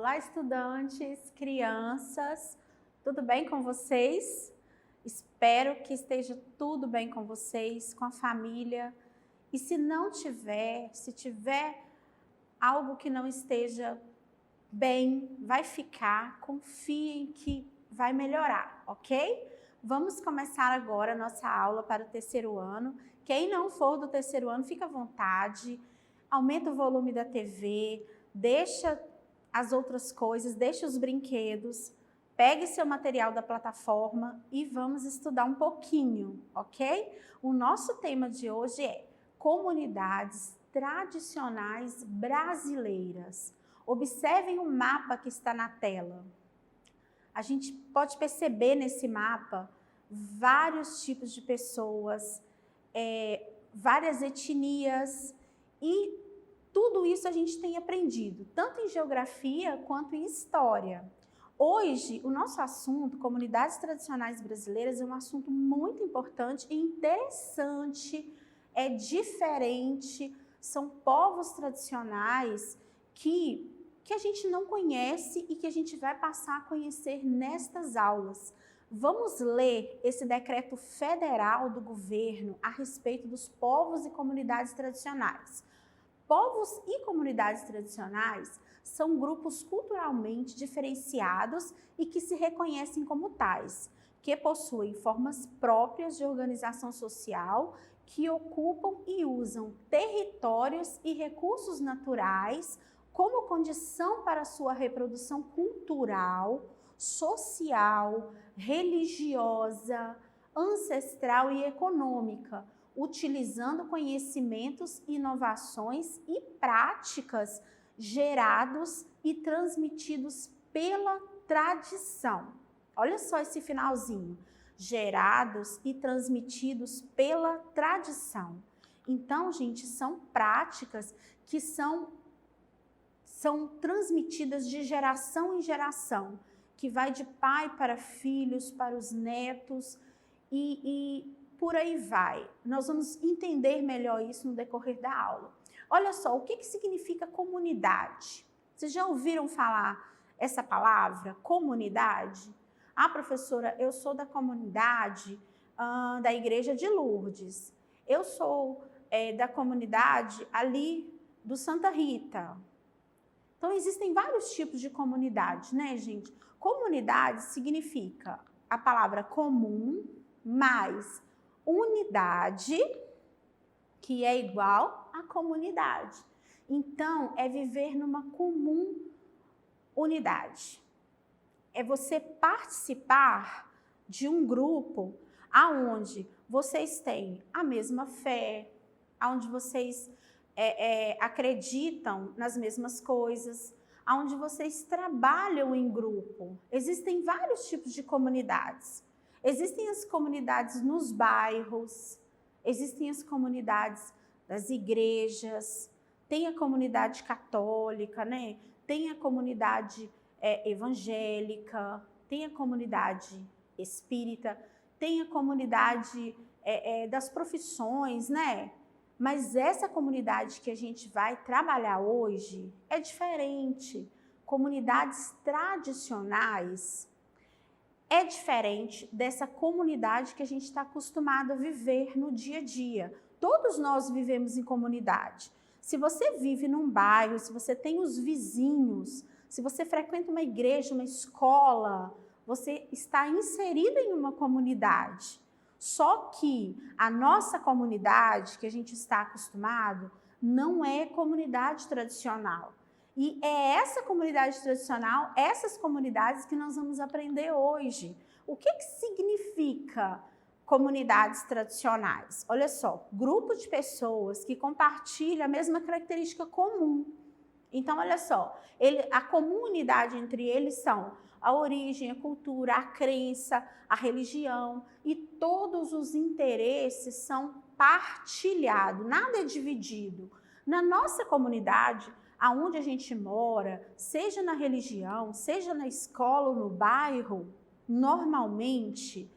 Olá, estudantes, crianças, tudo bem com vocês? Espero que esteja tudo bem com vocês, com a família. E se não tiver, se tiver algo que não esteja bem, vai ficar, confiem que vai melhorar, ok? Vamos começar agora a nossa aula para o terceiro ano. Quem não for do terceiro ano, fica à vontade, aumenta o volume da TV, deixa as outras coisas, deixa os brinquedos, pegue seu material da plataforma e vamos estudar um pouquinho, ok? O nosso tema de hoje é comunidades tradicionais brasileiras. Observem o mapa que está na tela. A gente pode perceber nesse mapa vários tipos de pessoas, várias etnias e tudo isso a gente tem aprendido, tanto em geografia quanto em história. Hoje, o nosso assunto, comunidades tradicionais brasileiras, é um assunto muito importante e interessante, é diferente, são povos tradicionais que a gente não conhece e que a gente vai passar a conhecer nestas aulas. Vamos ler esse decreto federal do governo a respeito dos povos e comunidades tradicionais. Povos e comunidades tradicionais são grupos culturalmente diferenciados e que se reconhecem como tais, que possuem formas próprias de organização social, que ocupam e usam territórios e recursos naturais como condição para sua reprodução cultural, social, religiosa, ancestral e econômica, utilizando conhecimentos, inovações e práticas gerados e transmitidos pela tradição. Olha só esse finalzinho, gerados e transmitidos pela tradição. Então, gente, são práticas que são transmitidas de geração em geração, que vai de pai para filhos, para os netos e por aí vai. Nós vamos entender melhor isso no decorrer da aula. Olha só, o que significa comunidade? Vocês já ouviram falar essa palavra, comunidade? Ah, professora, eu sou da comunidade da Igreja de Lourdes. Eu sou da comunidade ali do Santa Rita. Então, existem vários tipos de comunidade, né, gente? Comunidade significa a palavra comum mais unidade, que é igual a comunidade. Então, é viver numa comum unidade. É você participar de um grupo aonde vocês têm a mesma fé, aonde vocês acreditam nas mesmas coisas, aonde vocês trabalham em grupo. Existem vários tipos de comunidades. Existem as comunidades nos bairros, existem as comunidades das igrejas, tem a comunidade católica, né? Tem a comunidade evangélica, tem a comunidade espírita, tem a comunidade das profissões, né? Mas essa comunidade que a gente vai trabalhar hoje é diferente. Comunidades tradicionais é diferente dessa comunidade que a gente está acostumado a viver no dia a dia. Todos nós vivemos em comunidade. Se você vive num bairro, se você tem os vizinhos, se você frequenta uma igreja, uma escola, você está inserido em uma comunidade. Só que a nossa comunidade, que a gente está acostumado, não é comunidade tradicional. E é essa comunidade tradicional, essas comunidades que nós vamos aprender hoje. O que significa comunidades tradicionais? Olha só, grupo de pessoas que compartilham a mesma característica comum. Então, olha só, a comunidade entre eles são a origem, a cultura, a crença, a religião e todos os interesses são partilhados, nada é dividido. Na nossa comunidade, aonde a gente mora, seja na religião, seja na escola ou no bairro, normalmente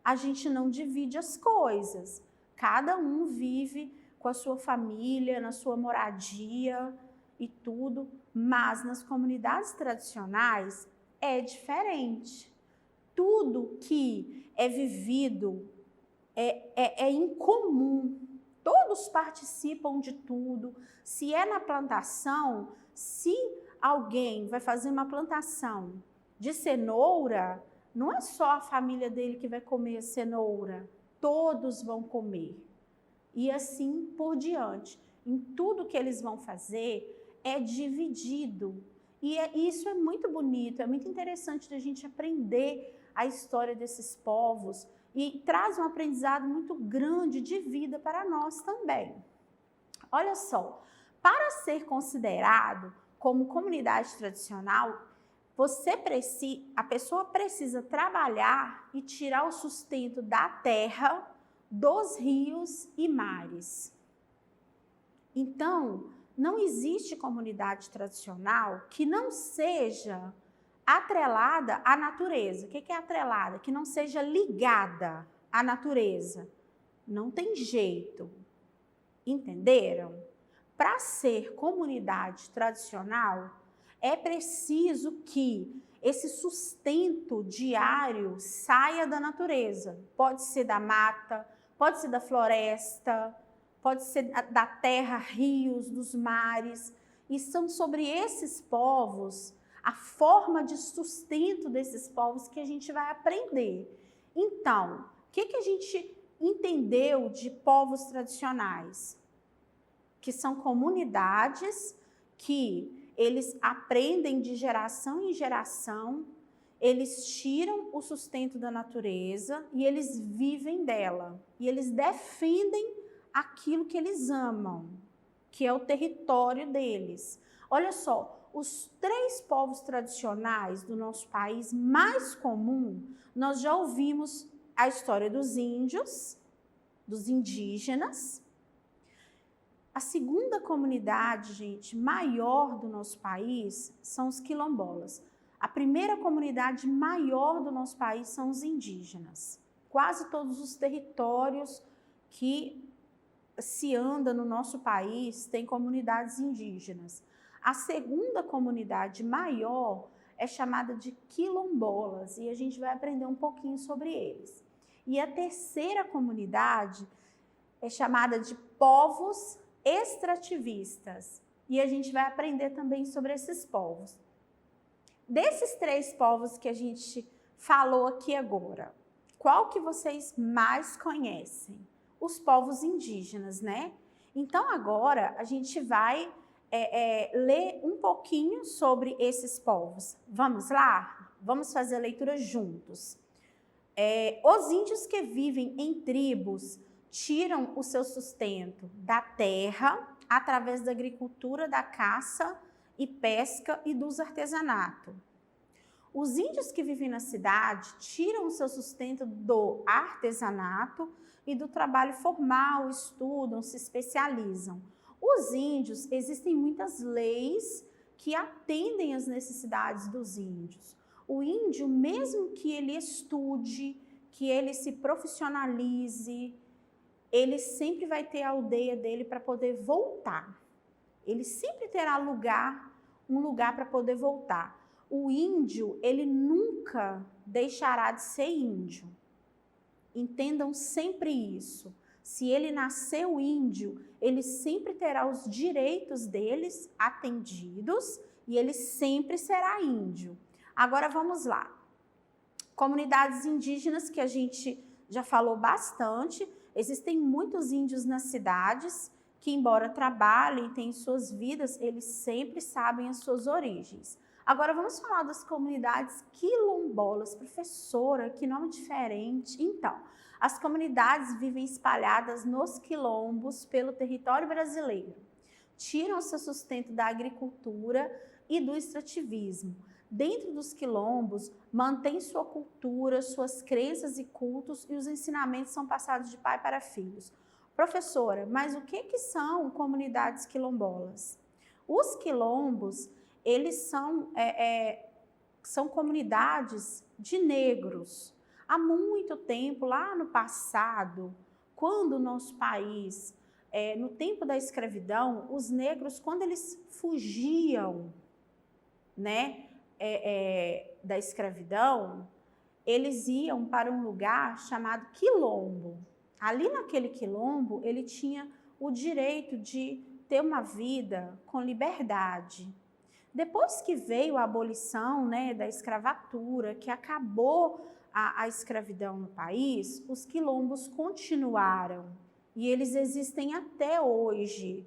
a gente não divide as coisas. Cada um vive com a sua família, na sua moradia e tudo, Mas nas comunidades tradicionais é diferente. Tudo que é vivido é incomum. Todos participam de tudo. Se é na plantação, se alguém vai fazer uma plantação de cenoura, não é só a família dele que vai comer a cenoura, todos vão comer. E assim por diante. Em tudo que eles vão fazer é dividido. E isso é muito bonito, é muito interessante da gente aprender a história desses povos e traz um aprendizado muito grande de vida para nós também. Olha só, para ser considerado como comunidade tradicional, a pessoa precisa trabalhar e tirar o sustento da terra, dos rios e mares. Então, não existe comunidade tradicional que não seja atrelada à natureza. O que é atrelada? Que não seja ligada à natureza. Não tem jeito. Entenderam? Para ser comunidade tradicional, é preciso que esse sustento diário saia da natureza. Pode ser da mata, pode ser da floresta, pode ser da terra, rios, dos mares. E são sobre esses povos, a forma de sustento desses povos que a gente vai aprender. Então, o que a gente entendeu de povos tradicionais? Que são comunidades que eles aprendem de geração em geração, eles tiram o sustento da natureza e eles vivem dela. E eles defendem aquilo que eles amam, que é o território deles. Olha só, os 3 povos tradicionais do nosso país mais comum, nós já ouvimos a história dos índios, dos indígenas. A segunda comunidade, gente, maior do nosso país são os quilombolas. A primeira comunidade maior do nosso país são os indígenas. Quase todos os territórios que se anda no nosso país têm comunidades indígenas. A segunda comunidade maior é chamada de quilombolas e a gente vai aprender um pouquinho sobre eles. E a terceira comunidade é chamada de povos extrativistas e a gente vai aprender também sobre esses povos. Desses 3 povos que a gente falou aqui agora, qual que vocês mais conhecem? Os povos indígenas, né? Então agora a gente vai ler um pouquinho sobre esses povos. Vamos lá? Vamos fazer a leitura juntos. Os índios que vivem em tribos tiram o seu sustento da terra através da agricultura, da caça e pesca e dos artesanatos. Os índios que vivem na cidade tiram o seu sustento do artesanato e do trabalho formal, estudam, se especializam. Os índios, existem muitas leis que atendem às necessidades dos índios. O índio, mesmo que ele estude, que ele se profissionalize, ele sempre vai ter a aldeia dele para poder voltar. Ele sempre terá um lugar para poder voltar. O índio, ele nunca deixará de ser índio. Entendam sempre isso. Se ele nasceu índio, ele sempre terá os direitos deles atendidos e ele sempre será índio. Agora vamos lá. Comunidades indígenas que a gente já falou bastante. Existem muitos índios nas cidades que, embora trabalhem, tenham suas vidas, eles sempre sabem as suas origens. Agora vamos falar das comunidades quilombolas. Professora, que nome diferente. Então, as comunidades vivem espalhadas nos quilombos pelo território brasileiro. Tiram seu sustento da agricultura e do extrativismo. Dentro dos quilombos, mantém sua cultura, suas crenças e cultos e os ensinamentos são passados de pai para filhos. Professora, mas o que são comunidades quilombolas? Os quilombos, eles são comunidades de negros. Há muito tempo, lá no passado, quando o nosso país, no tempo da escravidão, os negros, quando eles fugiam né, da escravidão, eles iam para um lugar chamado quilombo. Ali naquele quilombo, ele tinha o direito de ter uma vida com liberdade. Depois que veio a abolição, né, da escravatura, que acabou a escravidão no país, os quilombos continuaram e eles existem até hoje.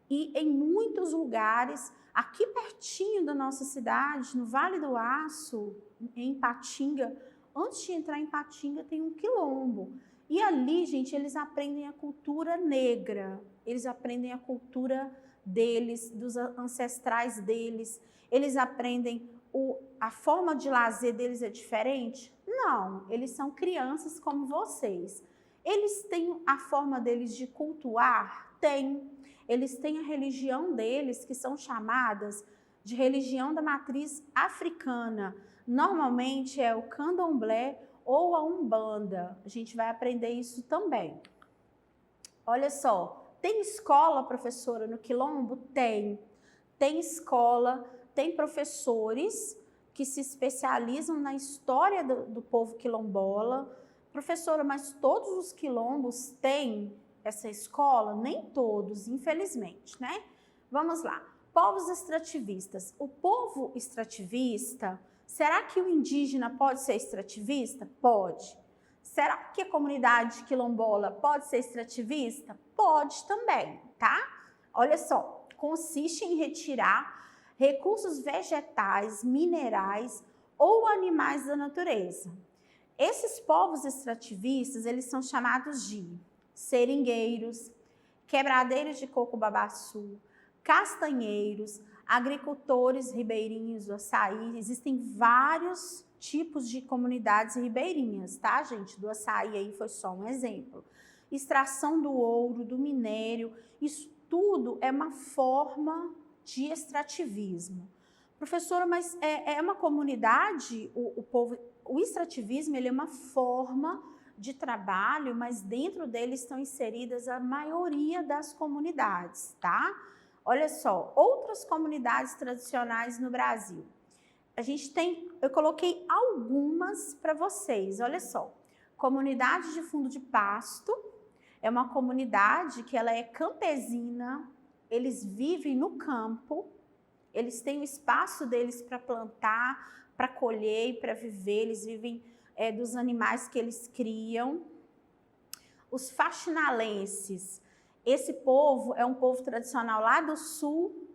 E em muitos lugares, aqui pertinho da nossa cidade, no Vale do Aço, em Ipatinga, antes de entrar em Ipatinga tem um quilombo. E ali, gente, eles aprendem a cultura negra, eles aprendem a cultura deles, dos ancestrais deles, eles aprendem a forma de lazer deles é diferente? Não, eles são crianças como vocês. Eles têm a forma deles de cultuar? Tem. Eles têm a religião deles, que são chamadas de religião da matriz africana. Normalmente é o candomblé ou a umbanda. A gente vai aprender isso também. Olha só, tem escola, professora, no quilombo? Tem. Tem escola, tem professores que se especializam na história do povo quilombola. Professora, mas todos os quilombos têm essa escola? Nem todos, infelizmente, né? Vamos lá. Povos extrativistas. O povo extrativista, será que o indígena pode ser extrativista? Pode. Será que a comunidade quilombola pode ser extrativista? Pode também, tá? Olha só, consiste em retirar recursos vegetais, minerais ou animais da natureza. Esses povos extrativistas, eles são chamados de seringueiros, quebradeiros de coco-babaçu, castanheiros, agricultores ribeirinhos do açaí. Existem vários tipos de comunidades ribeirinhas, tá, gente? Do açaí aí foi só um exemplo. Extração do ouro, do minério, isso tudo é uma forma de extrativismo. Professora, mas é uma comunidade, o extrativismo, ele é uma forma de trabalho, mas dentro dele estão inseridas a maioria das comunidades, tá? Olha só, outras comunidades tradicionais no Brasil. A gente tem, eu coloquei algumas para vocês, olha só. Comunidade de Fundo de Pasto é uma comunidade que ela é campesina, eles vivem no campo, eles têm o espaço deles para plantar, para colher e para viver, eles vivem dos animais que eles criam. Os faxinalenses, esse povo é um povo tradicional lá do sul,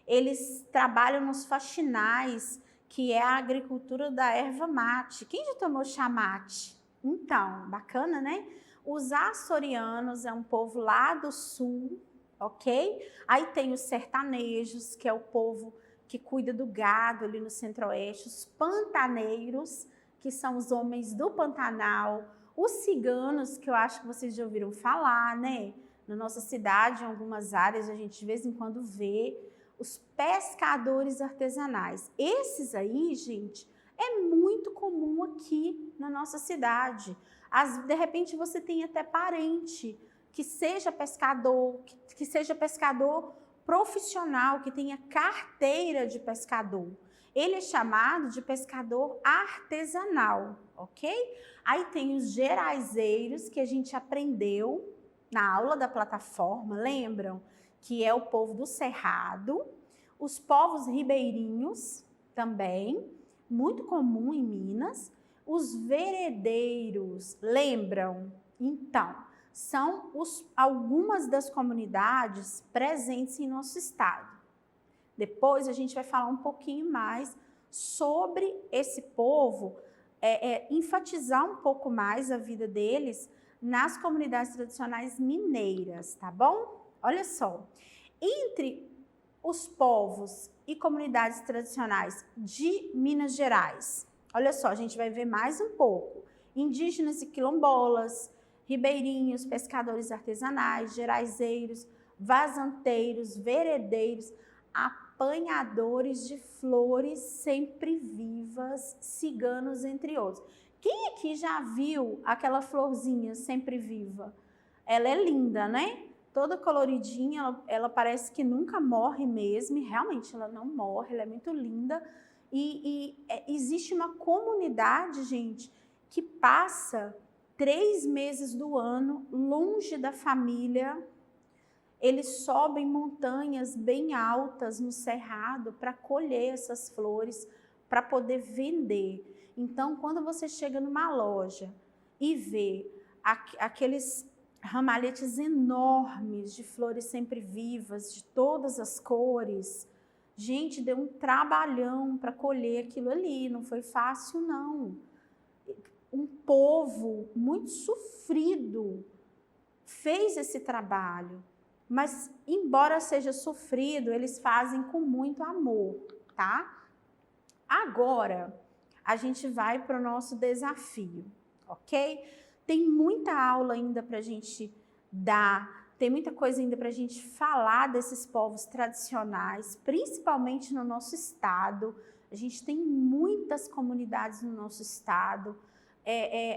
eles trabalham nos faxinais, que é a agricultura da erva mate. Quem já tomou chá mate? Então, bacana, né? Os açorianos é um povo lá do sul, ok? Aí tem os sertanejos, que é o povo que cuida do gado ali no centro-oeste, os pantaneiros, que são os homens do Pantanal, os ciganos, que eu acho que vocês já ouviram falar, né? Na nossa cidade, em algumas áreas, a gente de vez em quando vê os pescadores artesanais. Esses aí, gente, é muito comum aqui na nossa cidade. De repente, você tem até parente que seja pescador, que seja pescador profissional, que tenha carteira de pescador. Ele é chamado de pescador artesanal, ok? Aí tem os geraizeiros, que a gente aprendeu na aula da plataforma, lembram? Que é o povo do Cerrado. Os povos ribeirinhos também, muito comum em Minas. Os veredeiros, lembram? Então, são algumas das comunidades presentes em nosso estado. Depois a gente vai falar um pouquinho mais sobre esse povo, enfatizar um pouco mais a vida deles nas comunidades tradicionais mineiras, tá bom? Olha só, entre os povos e comunidades tradicionais de Minas Gerais, olha só, a gente vai ver mais um pouco. Indígenas e quilombolas, ribeirinhos, pescadores artesanais, geraizeiros, vazanteiros, veredeiros, apanhadores de flores sempre vivas, ciganos, entre outros. Quem aqui já viu aquela florzinha sempre viva? Ela é linda, né? toda coloridinha, ela parece que nunca morre mesmo, e realmente ela não morre, ela é muito linda. Existe uma comunidade, gente, que passa 3 meses do ano longe da família. Eles sobem montanhas bem altas no cerrado para colher essas flores, para poder vender. Então, quando você chega numa loja e vê aqueles ramalhetes enormes de flores sempre vivas, de todas as cores, gente, deu um trabalhão para colher aquilo ali, não foi fácil não. Um povo muito sofrido fez esse trabalho, mas embora seja sofrido, eles fazem com muito amor, tá? Agora, a gente vai para o nosso desafio, ok? Tem muita aula ainda para a gente dar, tem muita coisa ainda para a gente falar desses povos tradicionais, principalmente no nosso estado. A gente tem muitas comunidades no nosso estado.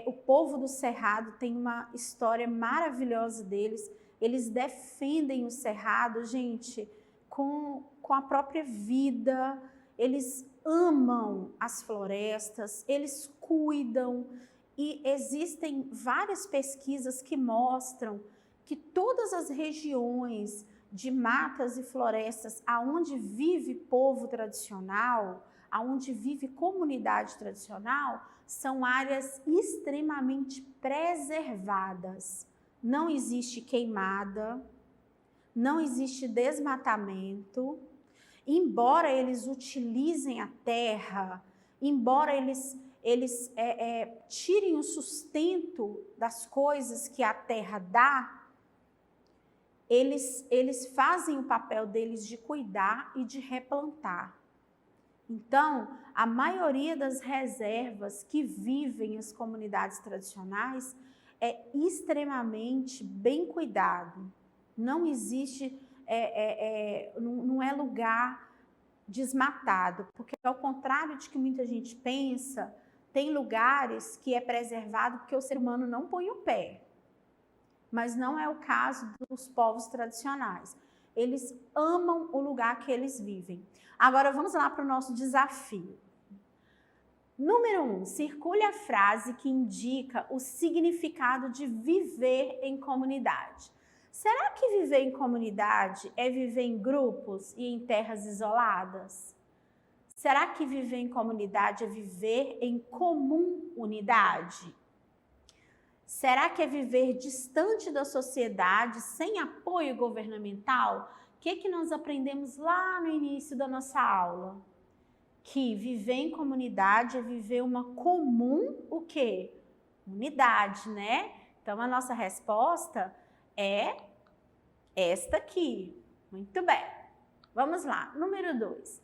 O povo do Cerrado tem uma história maravilhosa deles. Eles defendem o Cerrado, gente, com a própria vida. Eles amam as florestas, eles cuidam. E existem várias pesquisas que mostram que todas as regiões de matas e florestas aonde vive povo tradicional, aonde vive comunidade tradicional, são áreas extremamente preservadas. Não existe queimada, não existe desmatamento. Embora eles utilizem a terra, embora eles tirem o sustento das coisas que a terra dá, eles fazem o papel deles de cuidar e de replantar. Então, a maioria das reservas que vivem as comunidades tradicionais é extremamente bem cuidado. Não existe, não é lugar desmatado, porque ao contrário de que muita gente pensa, tem lugares que é preservado porque o ser humano não põe o pé. Mas não é o caso dos povos tradicionais. Eles amam o lugar que eles vivem. Agora vamos lá para o nosso desafio. Número 1, circule a frase que indica o significado de viver em comunidade. Será que viver em comunidade é viver em grupos e em terras isoladas? Será que viver em comunidade é viver em comum unidade? Será que é viver distante da sociedade, sem apoio governamental? O que nós aprendemos lá no início da nossa aula? Que viver em comunidade é viver uma comum, o quê? Unidade, né? Então, a nossa resposta é esta aqui. Muito bem. Vamos lá. Número 2.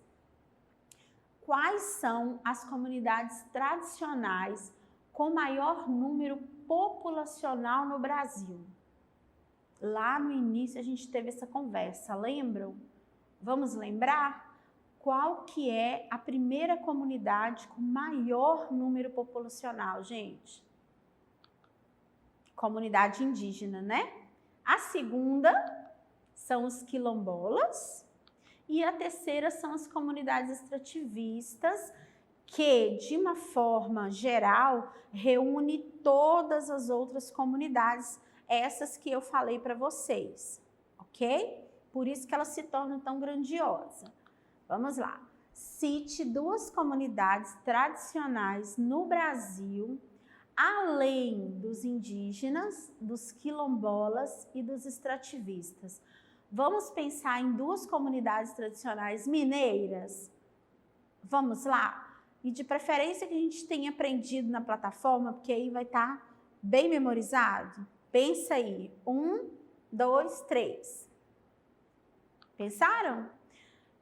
Quais são as comunidades tradicionais com maior número populacional no Brasil? Lá no início a gente teve essa conversa, lembram? Vamos lembrar? Qual que é a primeira comunidade com maior número populacional, gente? Comunidade indígena, né? A segunda são os quilombolas e a terceira são as comunidades extrativistas, que, de uma forma geral, reúne todas as outras comunidades, essas que eu falei para vocês, ok? Por isso que elas se tornam tão grandiosas. Vamos lá. Cite 2 comunidades tradicionais no Brasil, além dos indígenas, dos quilombolas e dos extrativistas. Vamos pensar em 2 comunidades tradicionais mineiras? Vamos lá? E de preferência que a gente tenha aprendido na plataforma, porque aí vai estar bem memorizado. Pensa aí. 1, 2, 3. Pensaram?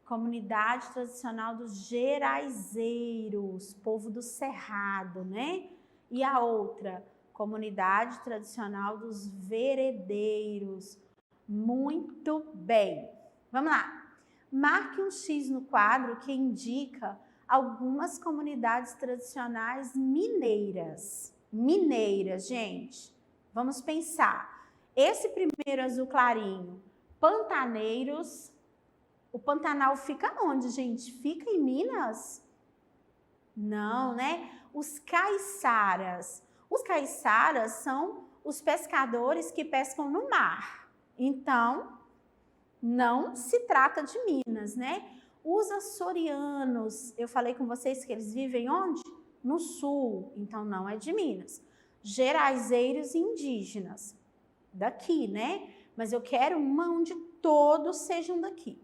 Comunidade tradicional dos Geraizeiros, povo do Cerrado, né? E a outra, comunidade tradicional dos Veredeiros. Muito bem. Vamos lá. Marque um X no quadro que indica algumas comunidades tradicionais mineiras. Mineiras, gente. Vamos pensar. Esse primeiro azul clarinho, Pantaneiros. O Pantanal fica onde, gente? Fica em Minas? Não, né? Os caiçaras. Os caiçaras são os pescadores que pescam no mar. Então, não se trata de Minas, né? Os açorianos, eu falei com vocês que eles vivem onde? No sul, então não é de Minas. Geraizeiros e indígenas, daqui, né? Mas eu quero uma onde todos sejam daqui.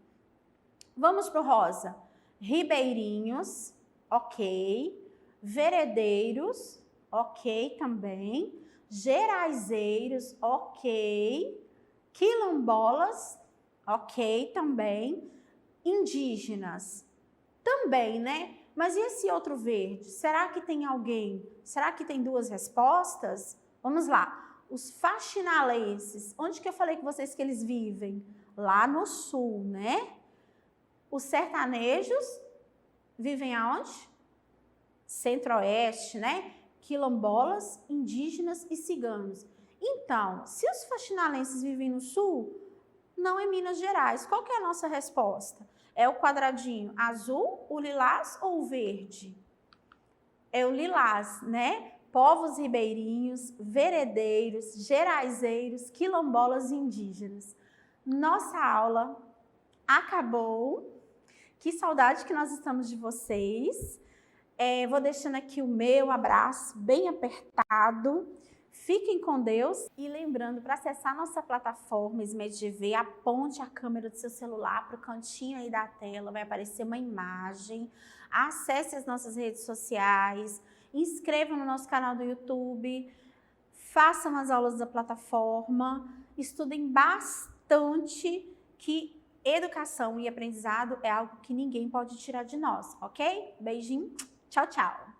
Vamos pro rosa. Ribeirinhos, ok. Veredeiros, ok também. Geraizeiros, ok. Quilombolas, ok também. Indígenas, também, né? Mas e esse outro verde? Será que tem alguém? Será que tem duas respostas? Vamos lá. Os faxinalenses, onde que eu falei com vocês que eles vivem? Lá no sul, né? Os sertanejos vivem aonde? Centro-oeste, né? Quilombolas, indígenas e ciganos. Então, se os faxinalenses vivem no sul, não é Minas Gerais. Qual que é a nossa resposta? É o quadradinho azul, o lilás ou o verde? É o lilás, né? Povos ribeirinhos, veredeiros, geraizeiros, quilombolas e indígenas. Nossa aula acabou. Que saudade que nós estamos de vocês. Vou deixando aqui o meu abraço bem apertado. Fiquem com Deus. E lembrando, para acessar nossa plataforma SMEDGV, aponte a câmera do seu celular para o cantinho aí da tela, vai aparecer uma imagem. Acesse as nossas redes sociais, inscrevam no nosso canal do YouTube, façam as aulas da plataforma, estudem bastante, que educação e aprendizado é algo que ninguém pode tirar de nós, ok? Beijinho, tchau, tchau!